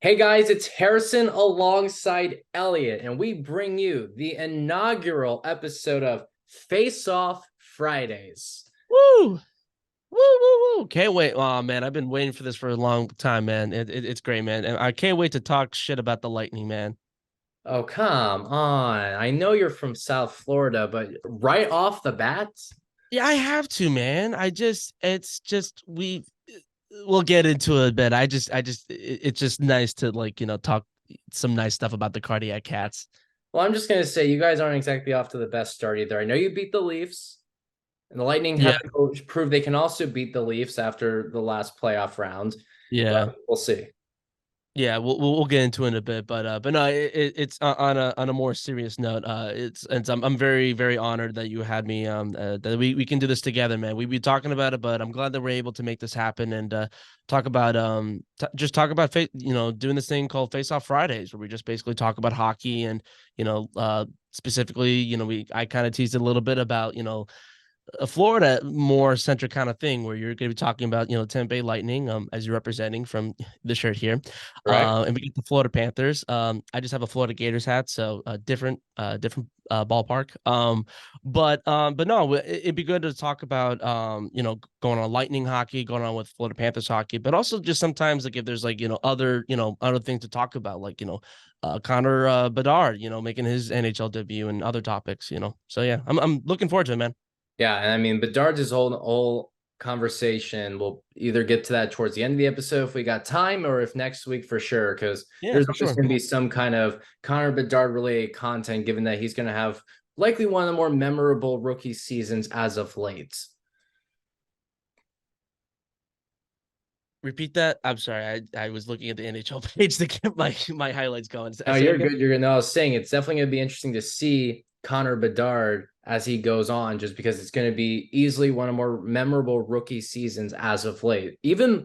Hey guys, it's Harrison alongside Elliot, and we bring you the inaugural episode of Faceoff Fridays. Woo! Woo, woo, woo. Can't wait. Oh, man. I've been waiting for this for a long time, man. It's great, man. And I can't wait to talk shit about the Lightning, man. Oh, come on. I know you're from South Florida, but right off the bat, Yeah, I have to, man. It's just, we'll get into it a bit. It's just nice to, talk some nice stuff about the cardiac cats. well, I'm just going to say you guys aren't exactly off to the best start either. I know you beat the Leafs, and the Lightning Yeah. have proved they can also beat the Leafs after the last playoff round, Yeah. but we'll see. Yeah, we'll get into it in a bit, but no, it's on a more serious note. I'm very honored that you had me that we can do this together, man. We've been talking about it, but I'm glad that we're able to make this happen and talk about just talk about doing this thing called Face Off Fridays, where we just basically talk about hockey and specifically we I kind of teased a little bit about a Florida more centric kind of thing where you're going to be talking about, Tampa Bay Lightning, as you're representing from the shirt here. Correct? And we get the Florida Panthers. I just have a Florida Gators hat, so different ballpark. But no, it'd be good to talk about, going on Lightning hockey, going on with Florida Panthers hockey, but also just sometimes like if there's like, other things to talk about, like, Connor Bedard, making his NHL debut and other topics, So yeah, I'm looking forward to it, man. Yeah, and I mean Bedard's whole conversation. We'll either get to that towards the end of the episode if we got time, or if next week for sure, because Yeah, there's for always sure. going to be some kind of Connor Bedard related content, given that he's going to have likely one of the more memorable rookie seasons as of late. Repeat that. I'm sorry. I was looking at the NHL page to get my highlights going. No, Say it you're again. good. You're good. No, I was saying it's definitely going to be interesting to see Connor Bedard as he goes on, just because it's going to be easily one of the more memorable rookie seasons as of late. Even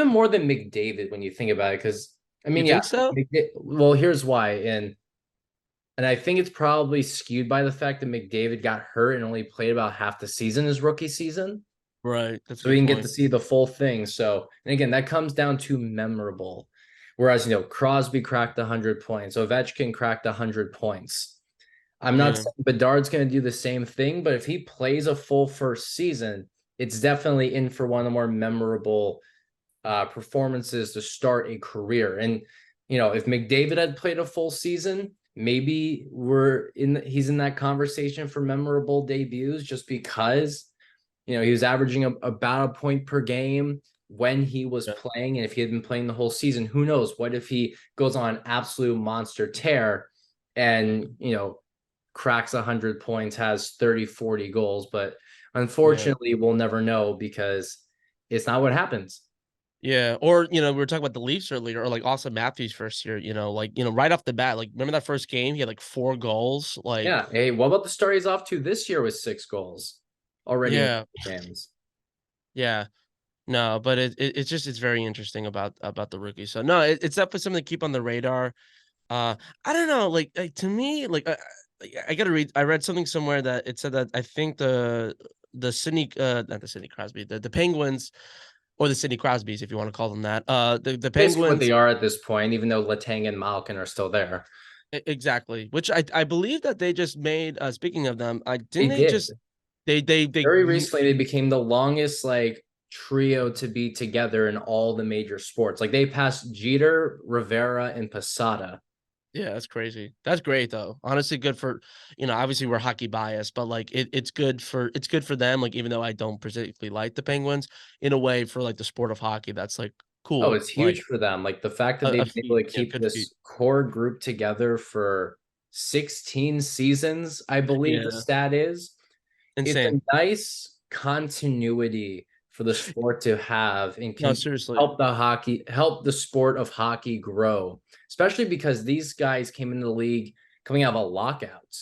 more than McDavid when you think about it. Because I You mean, yeah, think so? well, here's why, and I think it's probably skewed by the fact that McDavid got hurt and only played about half the season his rookie season. Right. That's a So we good can get to point. see the full thing. So, and again, that comes down to memorable. Whereas, Crosby cracked 100 points. Ovechkin cracked 100 points. I'm not Yeah. saying Bedard's going to do the same thing, but if he plays a full first season, it's definitely in for one of the more memorable performances to start a career. And, if McDavid had played a full season, maybe he's in that conversation for memorable debuts just because he was averaging about a point per game when he was Yeah. playing. And if he had been playing the whole season, who knows? What if he goes on an absolute monster tear and, cracks 100 points, has 30, 40 goals? But Yeah. unfortunately, we'll never know because it's not what happens. Yeah. Or, we were talking about the Leafs earlier, or like Austin Matthews first year, right off the bat, like remember that first game? He had like 4 goals. Like, Yeah. Hey, what about the start he's off to this year with 6 goals already in yeah. games? Yeah. No, but it's very interesting about the rookie. So no, it's definitely something to keep on the radar. I don't know, like to me, I gotta read. I read something somewhere that it said that I think the Sidney, not the Sidney Crosby, the Penguins or the Sidney Crosbys, if you want to call them that. The Basically what Penguins, they are at this point, even though Letang and Malkin are still there. exactly. Which I believe that they just made. Speaking of them, I didn't They they did. just they Very recently, they became the longest trio to be together in all the major sports. Like they passed Jeter, Rivera, and Posada. Yeah, that's crazy. That's great though. Honestly, good for obviously we're hockey biased, but like it's good for them. Like even though I don't particularly like the Penguins, in a way for like the sport of hockey, that's like Oh, cool. it's huge Like for them. Like the fact that a they've been able feat, to keep good feat. this core group together for 16 seasons, I believe the Yeah, stat is. It's a insane. nice continuity for the sport to have and No, can seriously. help the sport of hockey grow, especially because these guys came into the league coming out of a lockout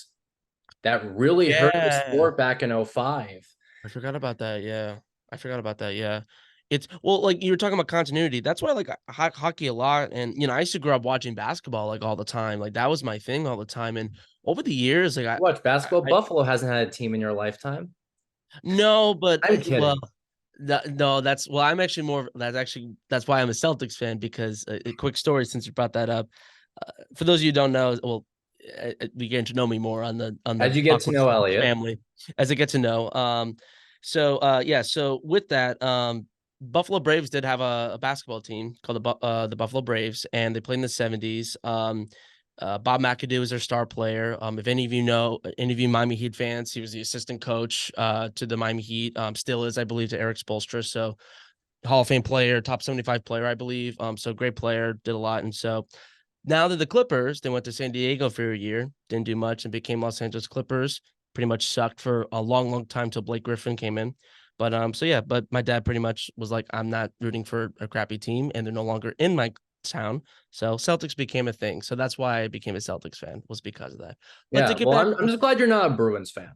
that really hurt the Yeah, sport back in '05. I forgot about that. Yeah, I forgot about that. Yeah, it's well, like you were talking about continuity. That's why I like hockey a lot, and I used to grow up watching basketball like all the time. Like that was my thing all the time, and over the years, like Watch basketball. I Buffalo hasn't had a team in your lifetime. no, but I'm well, kidding. No, I'm actually that's why I'm a Celtics fan, because a quick story since you brought that up. For those of you who don't know, well, begin to know me more on the How'd you get to awkward know Elliot? family as I get to know. Yeah, so with that, Buffalo Braves did have a basketball team called the Buffalo Braves, and they played in the 70s. Bob McAdoo was their star player. If any of you know, any of you Miami Heat fans, he was the assistant coach to the Miami Heat. Still is, I believe, to Eric Spoelstra. So Hall of Fame player, top 75 player, I believe. So great player, did a lot. And so now that the Clippers, they went to San Diego for a year, didn't do much, and became Los Angeles Clippers. Pretty much sucked for a long, long time till Blake Griffin came in. But my dad pretty much was like, I'm not rooting for a crappy team, and they're no longer in my town. So Celtics became a thing. So that's why I became a Celtics fan, was because of that. But to Yeah, get well, back, I'm just glad you're not a Bruins fan.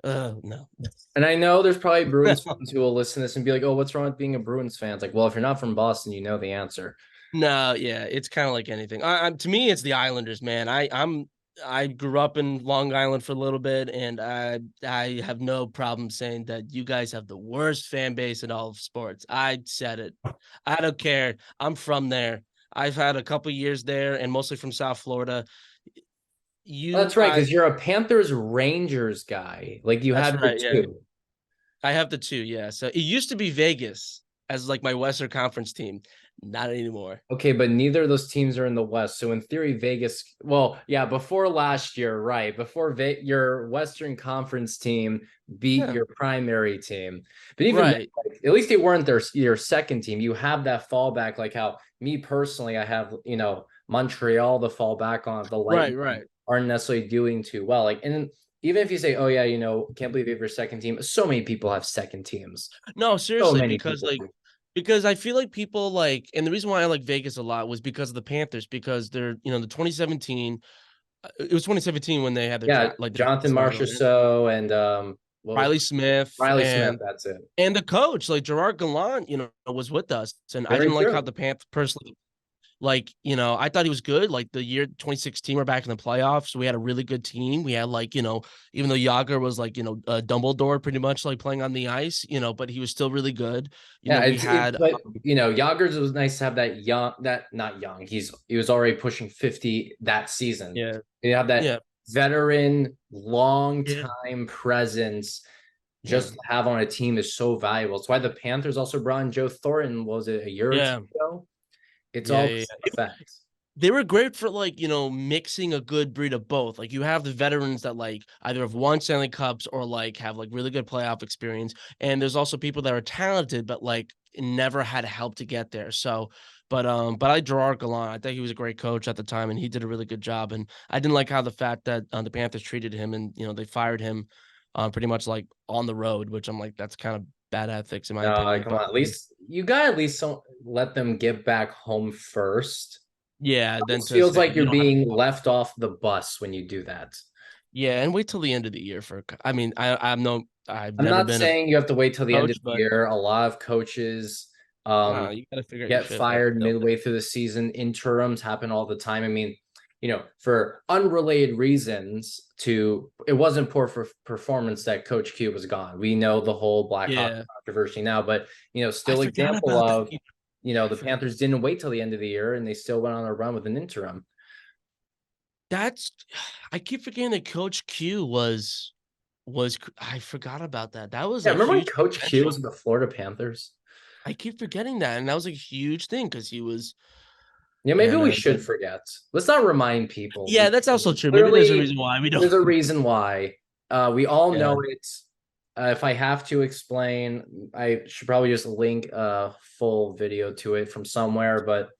no, And I know there's probably Bruins fans who will listen to this and be like, "Oh, what's wrong with being a Bruins fan?" It's like, well, if you're not from Boston, you know the answer. no, yeah, it's kind of like anything. To me, it's the Islanders, man. I grew up in Long Island for a little bit, and I have no problem saying that you guys have the worst fan base in all of sports. I said it. I don't care. I'm from there. I've had a couple years there, and mostly from South Florida. Oh, that's You, right, I because you're a Panthers Rangers guy. Like you That's have the right. Yeah, two. I have the two. Yeah, so it used to be Vegas as like my Western Conference team. Not anymore. Okay, but neither of those teams are in the West. So in theory, Vegas. Well, yeah, before last year, right? Before your Western Conference team beat Yeah, your primary team, but even then, right, like, at least they weren't your second team. You have that fallback. Like how me personally, I have Montreal to fall back on. The right, Lightning right. aren't necessarily doing too well. Like, and even if you say, oh yeah, can't believe you have your second team. So many people have second teams. No, So seriously, many people do. because I feel like people like, and the reason why I like Vegas a lot was because of the Panthers, because they're, the 2017, it was 2017 when they had their Yeah, draft, like their Jonathan started, right? Marchessault and what was Riley Smith Riley Smith? That's it. and the coach, like Gerard Gallant, was with us, and I Very didn't like how true. the Panthers personally. Like, I thought he was good. Like the year 2016, we're back in the playoffs. We had a really good team. We had like, even though Yager was like, Dumbledore pretty much like playing on the ice, but he was still really good. Yeah, We it's had, but Yoggers, it was nice to have that young, that not young. He was already pushing 50 that season. yeah, You have that yeah, veteran, long yeah, time presence yeah, just to have on a team is so valuable. It's why the Panthers also brought in Joe Thornton. What was it, a year or two yeah, ago? It's yeah, all yeah, yeah. effect. They were great for like, mixing a good breed of both. Like you have the veterans that like either have won Stanley Cups or like have like really good playoff experience. And there's also people that are talented, but like never had help to get there. So, but I Gerard Gallant, I think he was a great coach at the time, and he did a really good job. And I didn't like how the fact that the Panthers treated him, and they fired him pretty much like on the road, which I'm like, that's kind of bad ethics in my No, opinion. come But on. At least you got at least let them get back home first. yeah, then It to feels say like you you're don't have. being left off the bus when you do that. Yeah, and wait till the end of the year I mean, I've I'm never not been a saying you have to wait till the end of coach, the but year. A lot of coaches you gotta figure out your get shit, man. fired midway through the season. Interims happen all the time. I mean, for unrelated reasons it wasn't poor for performance that Coach Q was gone. We know the whole Blackhawk Yeah, controversy now, but I still forgot example about that. of, I the forgot. Panthers didn't wait till the end of the year and they still went on a run with an interim. That's I keep forgetting that Coach Q I forgot about that. That was Yeah, a remember when huge Coach Q was potential. in the Florida Panthers? I keep forgetting that, and that was a huge thing because he was. Yeah, Yeah, maybe we man. But should forget. Let's not remind people. yeah, that's also true. Maybe there's a Clearly, reason why we don't. there's a reason why. We all Yeah, know it. If I have to explain, I should probably just link a full video to it from somewhere. But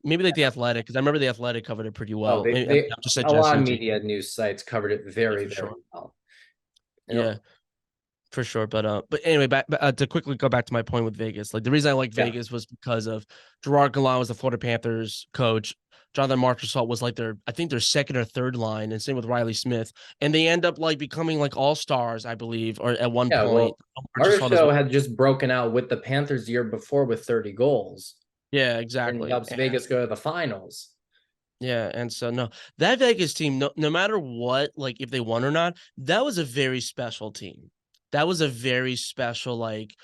maybe like the Athletic, because I remember the Athletic covered it pretty oh, well. they Maybe I'm they just a lot of suggesting to you. media news sites covered it Yeah, very for very sure. well. Yeah. For sure, but anyway, back to quickly go back to my point with Vegas. Like the reason I like Yeah, Vegas was because of Gerard Gallant was the Florida Panthers coach. Jonathan Marchessault was like I think their second or third line, and same with Riley Smith. And they end up like becoming like all stars, I believe, or at one yeah. point. Well, Marchessault as well. Marshall had just broken out with the Panthers the year before with 30 goals, Yeah, and he exactly. helps Vegas go to the finals. Yeah, and so no, that Vegas team, no matter what, like if they won or not, that was a very special team. That was a very special, like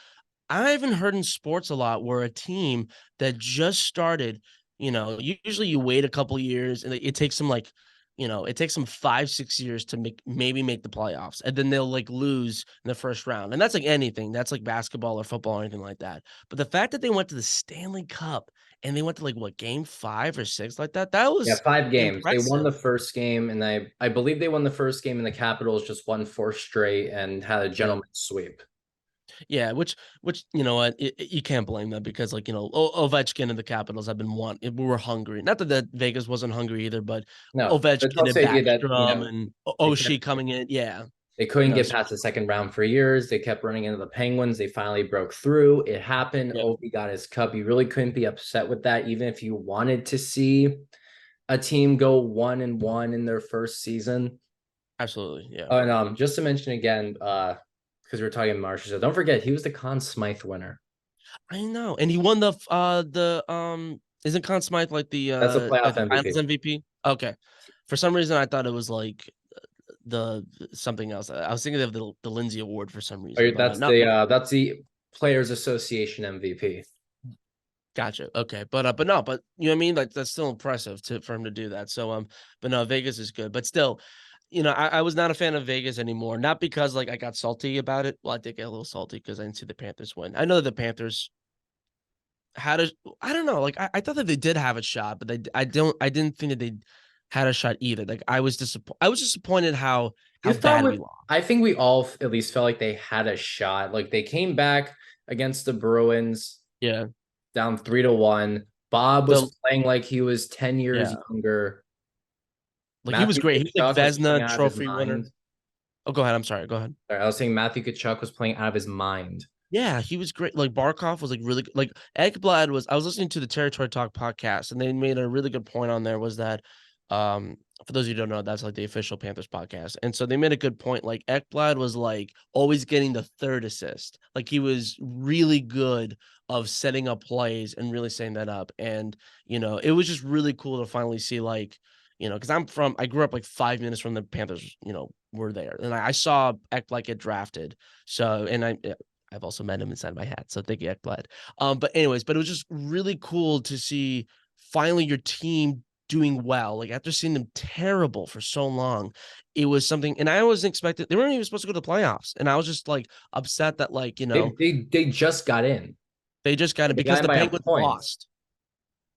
I haven't heard in sports a lot where a team that just started, usually you wait a couple years and it takes them like, it takes them 5, 6 years to maybe make the playoffs, and then they'll like lose in the first round. And that's like anything. That's like basketball or football or anything like that. But the fact that they went to the Stanley Cup and they went to like what, game 5 or 6 like that, that Yeah, was 5 games. They won impressive. the first game, and I believe they won the first game, and the Capitals just won four straight and had a Yeah. gentleman's sweep. Yeah, which you know what, you can't blame them because like Ovechkin and the Capitals have been we were hungry. Not that Vegas wasn't hungry either, but No, but it's Ovechkin and also the idea that Backstrom and they kept Oshie coming in. Yeah, they couldn't get so past the second round for years. They kept running into the Penguins. They finally broke through. It happened. yeah, Ovi got his cup. You really couldn't be upset with that, even if you wanted to see a team go 1-1 in their first season. absolutely, yeah. Oh, and just to mention again, because we're talking Marshall, so don't forget he was the Conn Smythe winner. I know, and he won the isn't Conn Smythe That's a playoff like the MVP. Finals MVP? Okay, for some reason I thought it was like the something else. I was thinking of the Lindsay Award for some reason, Or but no. that's the Players Association MVP. Gotcha. Okay. But no, but you know what I mean? Like that's still impressive for him to do that. So but no, Vegas is good. But still, I was not a fan of Vegas anymore. Not because like I got salty about it. Well, I did get a little salty because I didn't see the Panthers win. I know that the Panthers had a I don't know, like I thought that they did have a shot, but I didn't think that they had a shot either. Like I was disappointed You how thought bad with we lost. I think we all at least felt like they had a shot. Like they came back against the Bruins Yeah. down 3-1. Bob The was playing like he was 10 years yeah. younger. Like he was Matthew great. He was like Tkachuk was playing Vesna out of his trophy winner. mind. Oh, go ahead. I'm sorry. Go ahead. Sorry, I was saying Matthew Tkachuk was playing out of his mind. Yeah, he was great. Like Barkov was like really like Ekblad was. I was listening to the Territory Talk podcast, and they made a really good point on there. Was that for those of you who don't know, that's like the official Panthers podcast, and so they made a good point. Like Ekblad was like always getting the third assist. Like he was really good of setting up plays and really setting that up. And it was just really cool to finally see like because I grew up like 5 minutes from the Panthers. Were there, and I saw Ekblad get drafted. So and I've also met him inside my hat. So thank you, Ekblad. But anyways, but it was just really cool to see finally your team doing well. Like after seeing them terrible for so long, it was something. And I wasn't expecting they weren't even supposed to go to the playoffs. And I was just like upset that They just got in. they just got it They got because in the by a Penguins point. lost.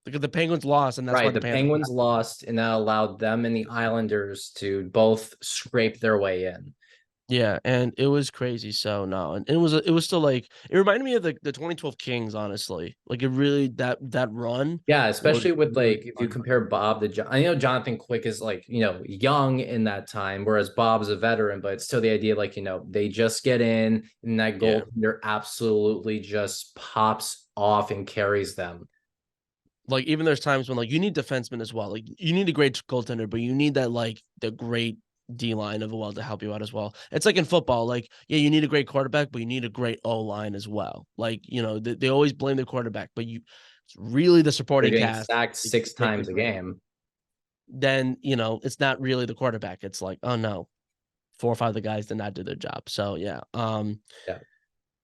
Because the Penguins lost, and that's why Right. the The Panthers Penguins got. lost, and that allowed them and the Islanders to both scrape their way in. Yeah, and it was crazy. So no, and it was still like it reminded me of the 2012 Kings, honestly. Like it really that run Yeah, was especially with really like if you fun. compare Bob to John, I know Jonathan Quick is like, young in that time, whereas Bob's a veteran, but it's still the idea like, they just get in and that Yeah. goaltender absolutely just pops off and carries them. Like even there's times when like you need defensemen as well. Like you need a great goaltender, but you need that like the great D line of well to help you out as well. It's like in football, like yeah, you need a great quarterback, but you need a great O line as well. Like they always blame the quarterback, but it's really the They're supporting getting cast. sacked They, six they times a contribute. game. Then it's not really the quarterback. It's like oh no, 4 or 5 of the guys did not do their job. So yeah, Yeah.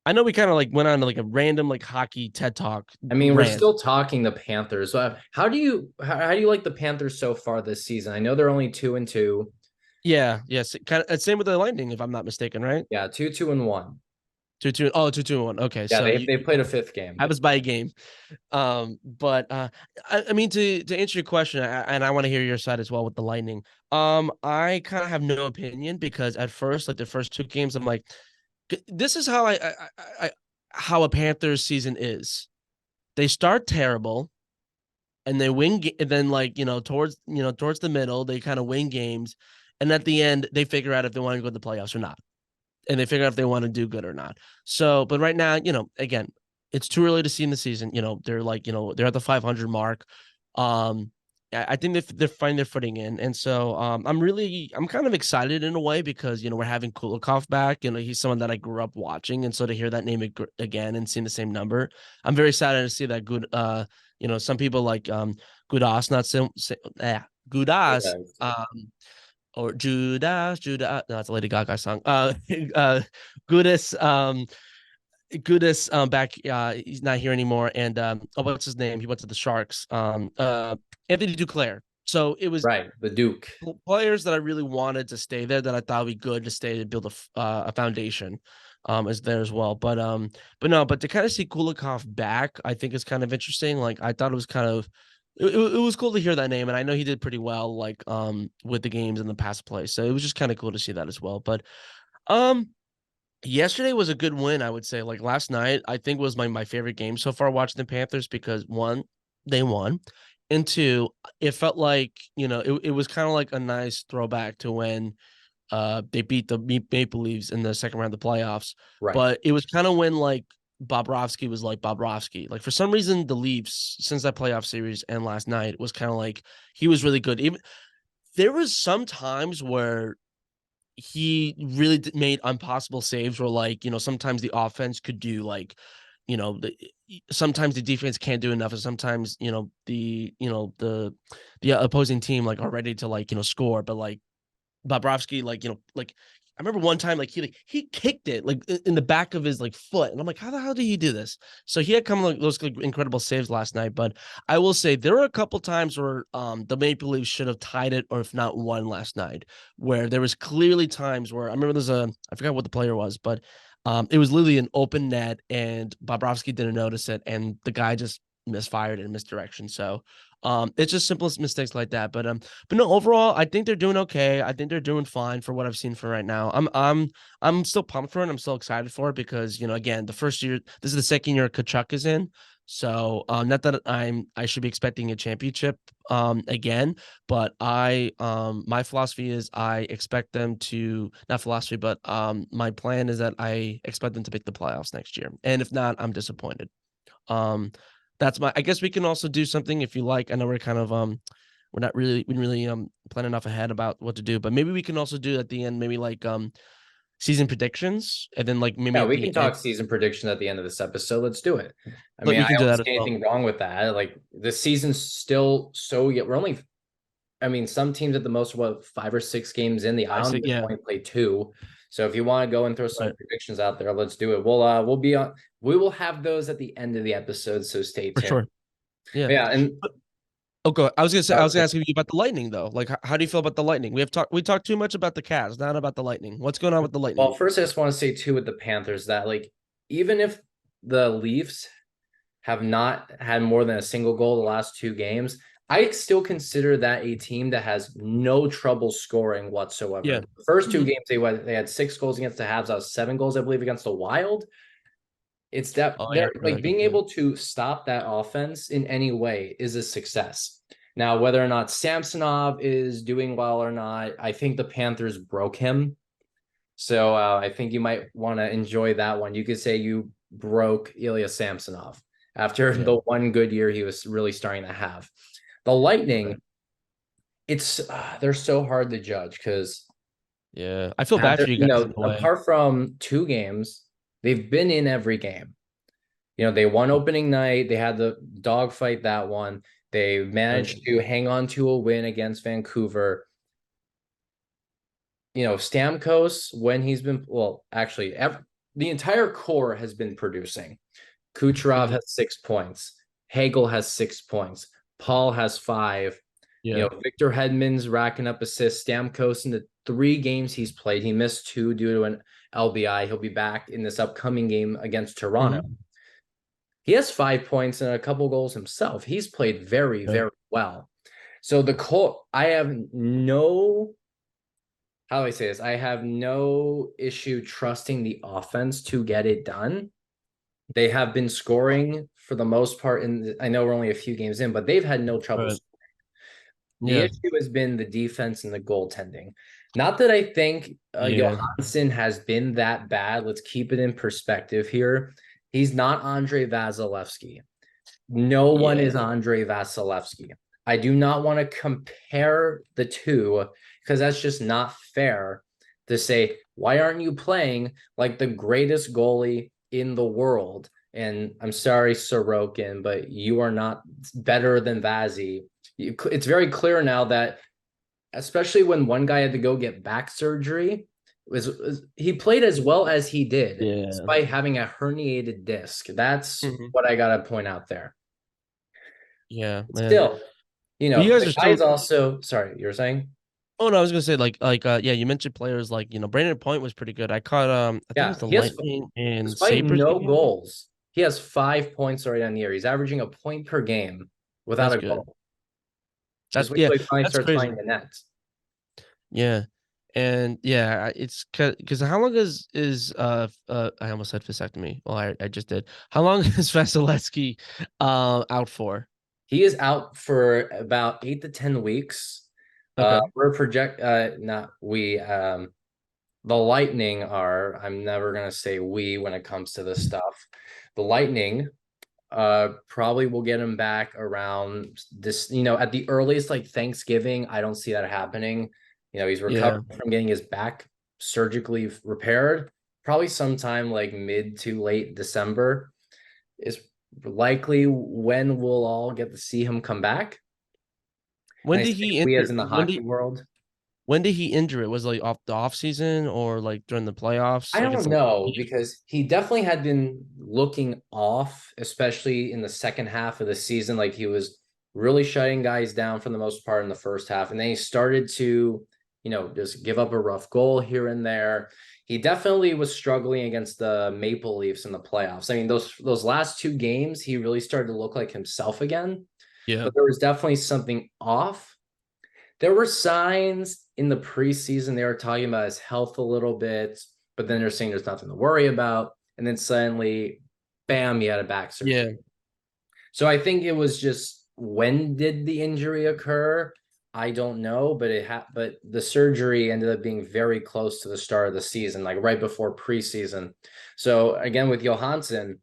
I know we kind of like went on to like a random like hockey TED talk I mean, we're rant. still talking the Panthers. So how do you like the Panthers so far this season? I know they're only 2-2. Yeah, yes, kind of same with the Lightning, if I'm not mistaken, right? Yeah, 2-2-1. 2-2. Oh, 2-2-1. Okay, Yeah, so they played a fifth game. I was by a game. But I mean to answer your question, and I want to hear your side as well with the Lightning. I kind of have no opinion because at first, like the first 2 games, I'm like, this is how I how a Panthers season is. They start terrible and they win, and then like towards the middle, they kind of win games, and at the end, they figure out if they want to go to the playoffs or not, and they figure out if they want to do good or not. So, but right now, again, it's too early to see in the season. They're like, they're at the 500 mark. I think they're finding their footing in, and so I'm kind of excited in a way because we're having Kulikov back. He's someone that I grew up watching, and so to hear that name again and seeing the same number, I'm very excited to see that good. Some people like Gudas, not Gudas, or Judas. No, that's a Lady Gaga song. Goodis. Goodis back he's not here anymore, and what's his name? He went to the Sharks. Anthony Duclair. So it was Right, the Duke. players that I really wanted to stay there that I thought would be good to stay to build a foundation is there as well. But no, but to kind of see Kulikov back, I think is kind of interesting. Like I thought it was kind of it was cool to hear that name, and I know he did pretty well like with the games in the past play. So it was just kind of cool to see that as well. But um yesterday was a good win, I would say. Like last night, I think was my favorite game so far watching the Panthers because one, they won, and two, it felt like, it was kind of like a nice throwback to when they beat the Maple Leafs in the second round of the playoffs. Right. But it was kind of when like Bobrovsky was like Bobrovsky. Like for some reason, the Leafs since that playoff series and last night was kind of like he was really good. Even there was some times where he really made impossible saves where like, sometimes the offense could do like, sometimes the defense can't do enough and sometimes, the opposing team like are ready to like, score, but like Bobrovsky, like, like I remember one time, like he kicked it like in the back of his like foot, and I'm like, how the hell did he do this? So he had come like those like, incredible saves last night. But I will say there were a couple times where the Maple Leafs should have tied it, or if not won last night, where there was clearly times where I remember there's I forgot what the player was, but it was literally an open net, and Bobrovsky didn't notice it, and the guy just misfired in misdirection. So it's just simple mistakes like that. But no, overall, I think they're doing okay. I think they're doing fine for what I've seen for right now. I'm still pumped for it. I'm still excited for it because again, the first year, this is the second year Kachuk is in. So not that I should be expecting a championship again, but my philosophy is I expect them to not philosophy, but my plan is that I expect them to make the playoffs next year. And if not, I'm disappointed. Um, that's I guess we can also do something if you like. I know we're kind of we're not really planning off ahead about what to do, but maybe we can also do at the end, maybe like season predictions, and then like maybe Yeah, at we the can end, talk season prediction at the end of this episode. Let's do it. I like mean, we I can do don't that as see well. anything wrong with that. Like the season's still so yet we're only I mean, some teams at the most, what, 5 or 6 games in. The I Islanders see. Yeah. only play two. So if you want to go and throw some Right. predictions out there, let's do it. We'll be on. We will have those at the end of the episode. So stay For tuned. sure. Yeah. Yeah, and Okay. I was gonna say I was gonna ask you about the Lightning though. Like, how do you feel about the Lightning? We talked too much about the Cavs, not about the Lightning. What's going on with the well, Lightning? first I just want to say too with the Panthers that like even if the Leafs have not had more than a single goal the last 2 games, I still consider that a team that has no trouble scoring whatsoever. Yeah. The first two Mhm. games they had 6 goals against the Habs, out of 7 goals, I believe, against the Wild. It's that Oh yeah, they're I remember like that game. being Yeah. able to stop that offense in any way is a success. Now, whether or not Samsonov is doing well or not, I think the Panthers broke him. So I think you might want to enjoy that one. You could say you broke Ilya Samsonov after Yeah. the one good year he was really starting to have. The Okay. Lightning, it's they're so hard to judge because Yeah. I feel bad for you guys in a way. apart from 2 games, they've been in every game. They won opening night. They had the dogfight that one. They Right. managed to hang on to a win against Vancouver. Stamkos, when he's been, well, actually, the entire core has been producing. Kucherov Mhm. has 6 points. Hagel has 6 points. Paul has 5. Yeah. Victor Hedman's racking up assists. Stamkos in the 3 games he's played, he missed 2 due to an LBI. He'll be back in this upcoming game against Toronto. Mhm. He has 5 points and a couple goals himself. He's played very, Yeah. very well. So I have no, how do I say this? I have no issue trusting the offense to get it done. They have been scoring for the most part. I know we're only a few games in, but they've had no trouble. Right. The Yeah. issue has been the defense and the goaltending. Not that I think Yeah. Johansson has been that bad. Let's keep it in perspective here. He's not Andre Vasilevsky. No one Yeah. is Andre Vasilevsky. I do not want to compare the two because that's just not fair to say, why aren't you playing like the greatest goalie in the world? And I'm sorry, Sorokin, but you are not better than Vazzy. It's very clear now that, especially when one guy had to go get back surgery, he played as well as he did Yeah. despite having a herniated disc. That's Mhm. what I gotta point out there. Yeah, man. Still, But you guys the are guy is still. also sorry, you were saying? Oh no, I was gonna say yeah, you mentioned players like Brandon Point was pretty good. I caught I think it Yeah, was the Lightning and despite Sabres no game. goals, he has 5 points already on the year. He's averaging a point per game without That's a good. goal. Just wait till he finally That's starts crazy. finding the net. Yeah. And yeah, it's because how long is I almost said vasectomy. Well, I just did. How long is Vasilevsky out for? He is out for about 8 to 10 weeks. Okay. We're project not we the Lightning are, I'm never gonna say we when it comes to this stuff. The Lightning probably will get him back around this, at the earliest, like Thanksgiving. I don't see that happening. He's Yeah. recovering from getting his back surgically repaired. Probably sometime like mid to late December is likely when we'll all get to see him come back. And When I did say he we injure? as in the hockey world. When did he injure it? Was it like off the off season or like during the playoffs I against don't the know because he definitely had been looking off, especially in the second half of the season. Like he was really shutting guys down for the most part in the first half. And then he started to, just give up a rough goal here and there. He definitely was struggling against the Maple Leafs in the playoffs. I mean, those last two games, he really started to look like himself again. Yeah. But there was definitely something off. There were signs in the preseason. They were talking about his health a little bit, but then they're saying there's nothing to worry about. And then suddenly, bam, he had a back Yeah. surgery. So I think it was just, when did the injury occur? I don't know, but but the surgery ended up being very close to the start of the season, like right before preseason. So again, with Johansson,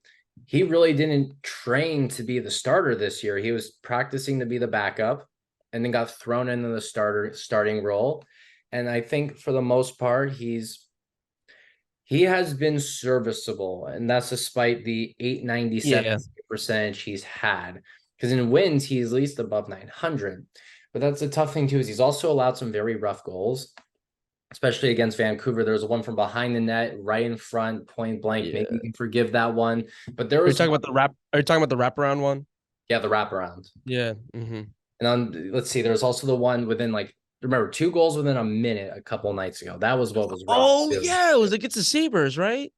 he really didn't train to be the starter this year. He was practicing to be the backup and then got thrown into the starting role. And I think for the most part, he has been serviceable, and that's despite the 897 Yeah. percentage he's had. Because in wins, he's at least above 900. But that's a tough thing too, is he's also allowed some very rough goals, especially against Vancouver. There was one from behind the net, right in front, point blank. Maybe you Yeah. can forgive that one. But there Are you was talking one, about Are you talking about the wraparound one? yeah, the wraparound. Yeah. Mm-hmm. And then let's see, there's also the one within, like, remember, 2 goals within a minute a couple nights ago. That was what was rough Oh too. yeah, it was against the Sabres, right?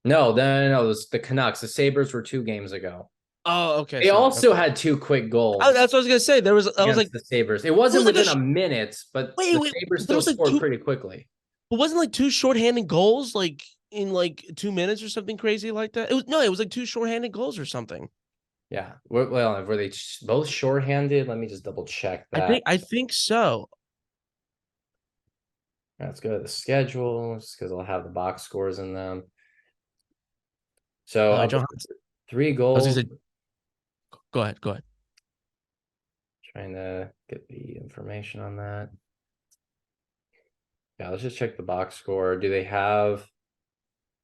No, it was the Canucks. The Sabres were 2 games ago. Oh, okay, They sorry. also Okay. had two quick Oh, goals that's what I was gonna say. I was like, against the Sabres. It it was wasn't like within a minute, but the Sabres but it still was like scored two, pretty quickly. but wasn't like two shorthanded goals like in like 2 minutes or something crazy like that. It was like two shorthanded goals or something. Yeah. Well, were they both shorthanded? Let me just double check that. I think so. Let's go to the schedule just because I'll have the box scores in them. So of the John, three I was gonna goals, say, go ahead, go ahead. trying to get the information on that. Yeah, let's just check the box score. Do they have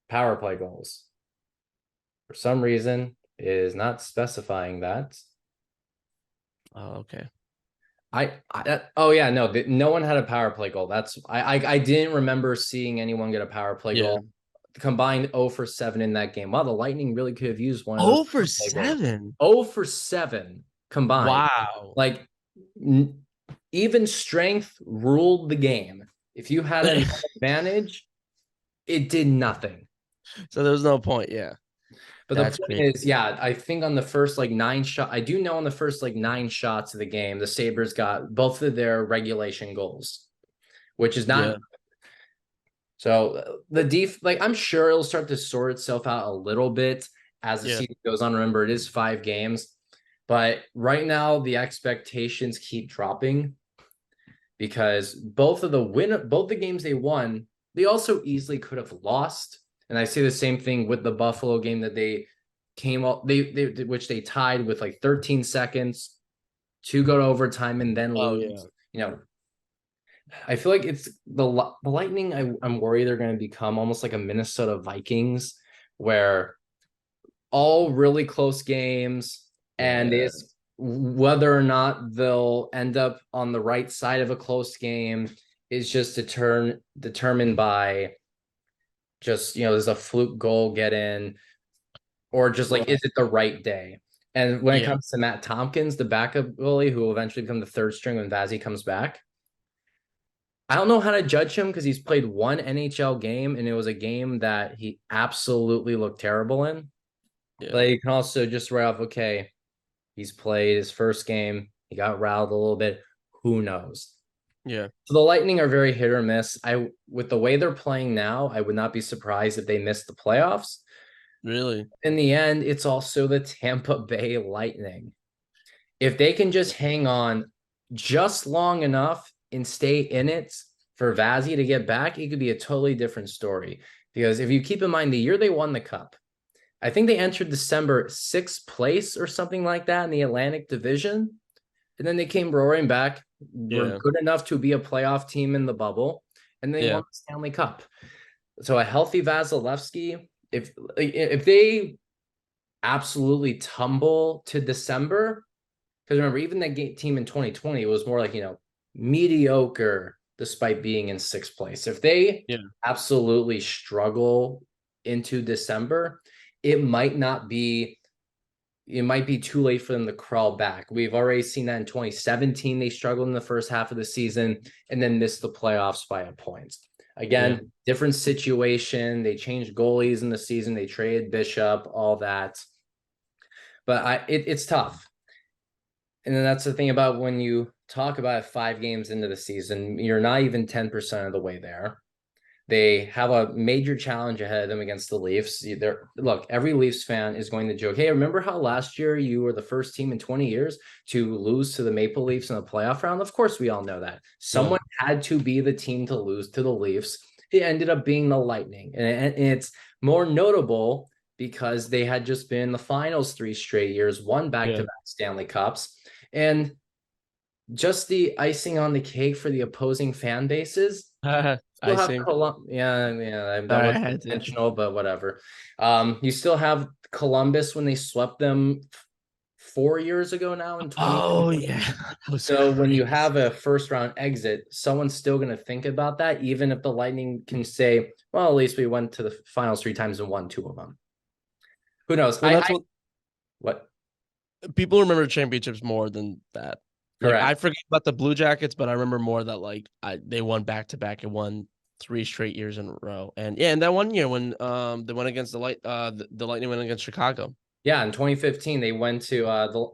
power play goals? For some reason, it is not specifying that. Oh, okay. Oh yeah, no, no one had a power play goal. I didn't remember seeing anyone get a power play Yeah. goal. Combined 0 for 7 in that game. Wow, the Lightning really could have used one of those Oh for power play goals. 7. 0 for 7 combined. Wow. Like, even strength ruled the game. If you had an advantage, it did nothing. So there was no point. Yeah. But the That's point crazy. is, yeah, I think on the first like 9 shot, I do know on the first like 9 shots of the game, the Sabres got both of their regulation goals, which is Yeah. not so like, I'm sure it'll start to sort itself out a little bit as the Yeah. season goes on. Remember, it is 5 games, but right now the expectations keep dropping because both the games they won, they also easily could have lost. And I say the same thing with the Buffalo game that they came up, they which they tied with like 13 seconds to go to overtime and then Oh lose. yeah. I feel like it's the Lightning. I'm worried they're going to become almost like a Minnesota Vikings, where all really close games, and Yeah. it's whether or not they'll end up on the right side of a close game is just determined by just, does a fluke goal get in, or just like, Right. is it the right day? And when it Yeah. comes to Matt Tompkins, the backup goalie who will eventually become the third string when Vazzy comes back, I don't know how to judge him because he's played one NHL game and it was a game that he absolutely looked terrible in. Yeah. But you can also just write off, okay, he's played his first game, he got riled a little bit. Who knows? Yeah. So the Lightning are very hit or miss. With the way they're playing now, I would not be surprised if they missed the playoffs. Really. In the end, it's also the Tampa Bay Lightning. If they can just hang on just long enough and stay in it for Vazzy to get back, it could be a totally different story. Because if you keep in mind the year they won the cup, I think they entered December 6th place or something like that in the Atlantic Division. And then they came roaring back, were Yeah. good enough to be a playoff team in the bubble, and they Yeah. won the Stanley Cup. So a healthy Vasilevsky, if they absolutely tumble to December, because remember, even that team in 2020 was more like, mediocre despite being in sixth place. If they Yeah. absolutely struggle into December, it might not be it might be too late for them to crawl back. We've already seen that in 2017. They struggled in the first half of the season and then missed the playoffs by a point. Yeah. Again, different situation. They changed goalies in the season. They traded Bishop, all that. But it's tough. And then that's the thing about when you talk about 5 games into the season, you're not even 10% of the way there. They have a major challenge ahead of them against the Leafs. Look, every Leafs fan is going to joke, hey, remember how last year you were the first team in 20 years to lose to the Maple Leafs in the playoff round? Of course, we all know that. Yeah. Someone had to be the team to lose to the Leafs. It ended up being the Lightning. And it's more notable because they had just been in the finals 3 straight years, won Yeah. back-to-back Stanley Cups. And just the icing on the cake for the opposing fan bases, still I have see. yeah, that I was had to. intentional, but whatever. You still have Columbus when they swept them 4 years ago now in Oh 2020. yeah, that was So when you crazy. have a first round exit, someone's still going to think about that, even if the Lightning can say, well, at least we went to the finals 3 times and won 2 of them. Who knows? Well, that's what What? people remember championships more than that. Like I Correct. forget about the Blue Jackets, but I remember more that like they won back to back and won 3 straight years in a row. And yeah, and that one year when they went against the Lightning went against Chicago. Yeah, in 2015, they went to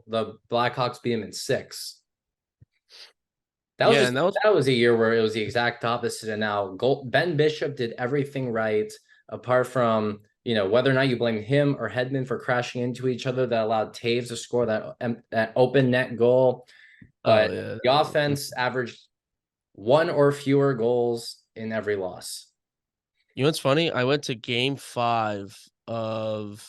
the Blackhawks beat them in 6. Yeah, and that was That was a year where it was the exact opposite. And now Ben Bishop did everything right, apart from whether or not you blame him or Hedman for crashing into each other that allowed Taves to score that open net goal. oh But yeah. the offense averaged one or fewer goals in every loss. You know what's funny? I went to game 5 of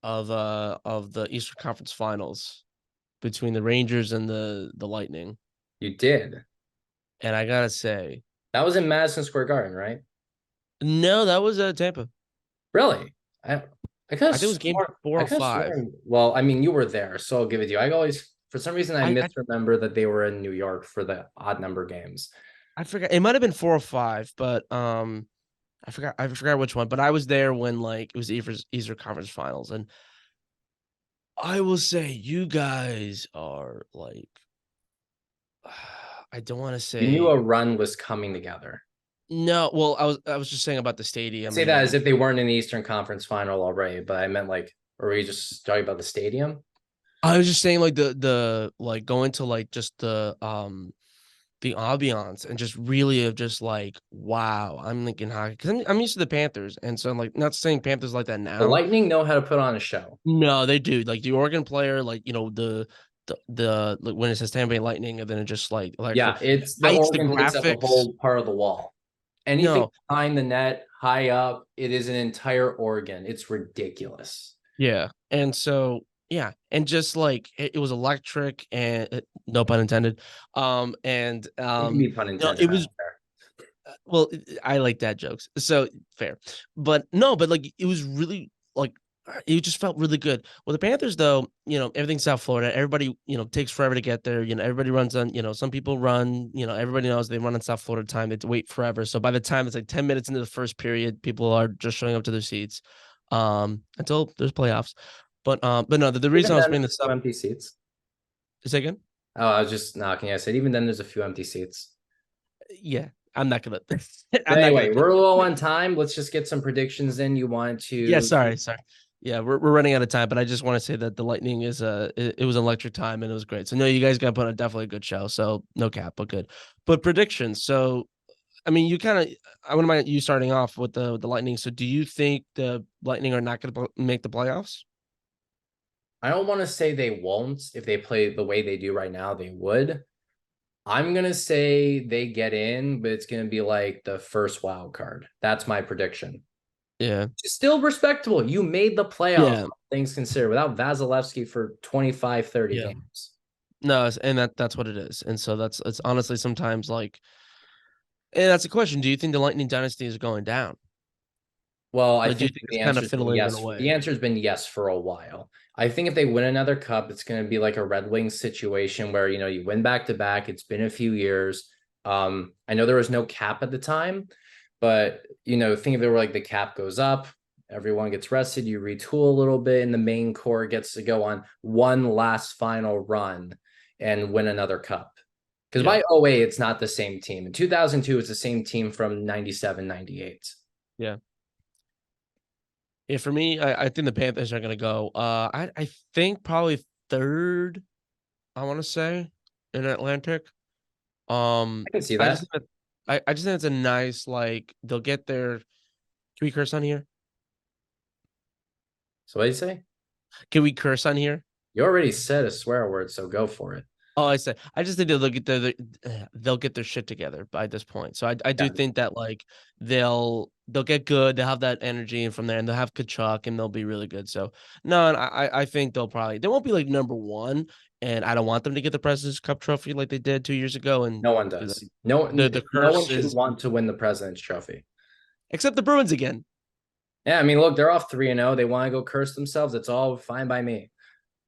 the Eastern Conference Finals between the Rangers and the Lightning. You did. And I gotta say, That was in Madison Square Garden, right? no, that was Tampa. Really? I could have I think it was game sworn. four I or could have five. sworn. Well, I mean, you were there, so I'll give it to you. I always, for some reason, I I misremember that they were in New York for the odd number games. I forgot. It might have been 4 or 5, but I forgot which one. But I was there when like it was the Eastern Conference Finals, and I will say you guys are like I don't want to You knew say a run was coming together. no. Well, I was just saying about the I stadium say and that as like if they weren't in the Eastern Conference Final already, but I meant like, or were you just talking about the stadium? I was just saying like the like going to like just the ambiance and just really of just like wow, I'm thinking hockey because I'm used to the Panthers, and so I'm like not saying Panthers like that The now. Lightning know how to put on a show. No, they do. Like the Oregon player, like the like when it says Tampa Bay Lightning, and then it just like Yeah, it's the heights, the Oregon takes up a graphics. whole part of the wall. Anything No, behind the net, high up, it is an entire Oregon. It's ridiculous. yeah, and so yeah, and just like it was electric, and no pun intended. And It can be pun no, intended. it I was don't care. well, I like dad jokes, so fair, but no, but like it was really like it just felt really good. Well, the Panthers, though, everything's South Florida. Everybody, takes forever to get there. Everybody runs on, some people run, everybody knows they run on South Florida time. They have to wait forever. So by the time it's like 10 minutes into the first period, people are just showing up to their seats until there's playoffs. But no, the reason Even I was then, bringing there's this a few up empty seats. is again, Oh, I was just knocking. I said even then, there's a few empty seats. yeah, I'm not gonna, But I'm not gonna. anyway, we're low on time. Let's just get some predictions in. You wanted Yeah, to. sorry. Yeah, we're running out of time, but I just want to say that the Lightning is it was an electric time and it was great. So no, you guys got put on definitely a good show. So no cap, but good. But predictions. So I mean, you kind of I wouldn't mind you starting off with the Lightning. So do you think the Lightning are not going to make the playoffs? I don't want to say they won't. If they play the way they do right now, they would. I'm gonna say they get in, but it's gonna be like the first wild card. That's my prediction. Yeah. Still respectable. You made the playoffs, Yeah. things considered, without Vasilevsky for 25, 30 Yeah. games. No, and that's what it is. And so it's honestly sometimes like, and that's a question. Do you think the Lightning dynasty is going down? Well, I Like, do you think think the it's kind answer of has been fiddling yes. The away? answer has been yes for a while. I think if they win another cup, it's going to be like a Red Wings situation where you win back to back. It's been a few years. I know there was no cap at the time, but think if they were like the cap goes up, everyone gets rested, you retool a little bit, and the main core gets to go on one last final run and win another cup. Because Yeah. by '08, it's not the same team. In 2002, it's the same team from 97, 98. Yeah. Yeah, for me, I think the Panthers are gonna go. I think probably third. I want to say in Atlantic. I can see I just that. think that I just think it's a nice like they'll get their. Can we curse on here? So what do you say? Can we curse on here? You already said a swear word, so go for it. Oh, I just think they'll get their shit together by this point. So I do Yeah, think that like they'll get good. They'll have that energy, and from there, and they'll have Kachuk, and they'll be really good. So no, and I think they won't be like number one, and I don't want them to get the President's Cup trophy like they did 2 years ago. And no one like, does. No, the no one curse should is want to win the President's Trophy. except the Bruins again Yeah, I mean, look, they're off 3-0. They want to go curse themselves. It's all fine by me.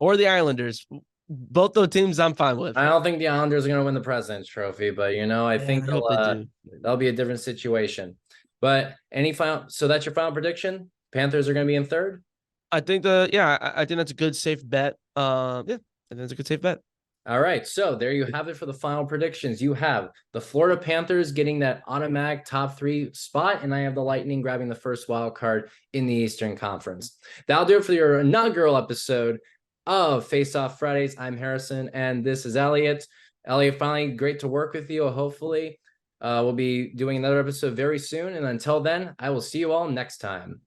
or the Islanders. Both those teams I'm fine with. I don't think the Islanders are going to win the President's Trophy, but I Yeah, think I hope they do. that'll be a different situation. But any final, so that's your final prediction. Panthers are going to be in third. I think that's a good safe bet. Yeah, I think that's a good safe bet. All right, so there you have it for the final predictions. You have the Florida Panthers getting that automatic top 3 spot, and I have the Lightning grabbing the first wild card in the Eastern Conference. That'll do it for your inaugural episode of Faceoff Fridays. I'm Harrison, and this is Elliot. Elliot, finally, great to work with you. Hopefully, we'll be doing another episode very soon. And until then, I will see you all next time.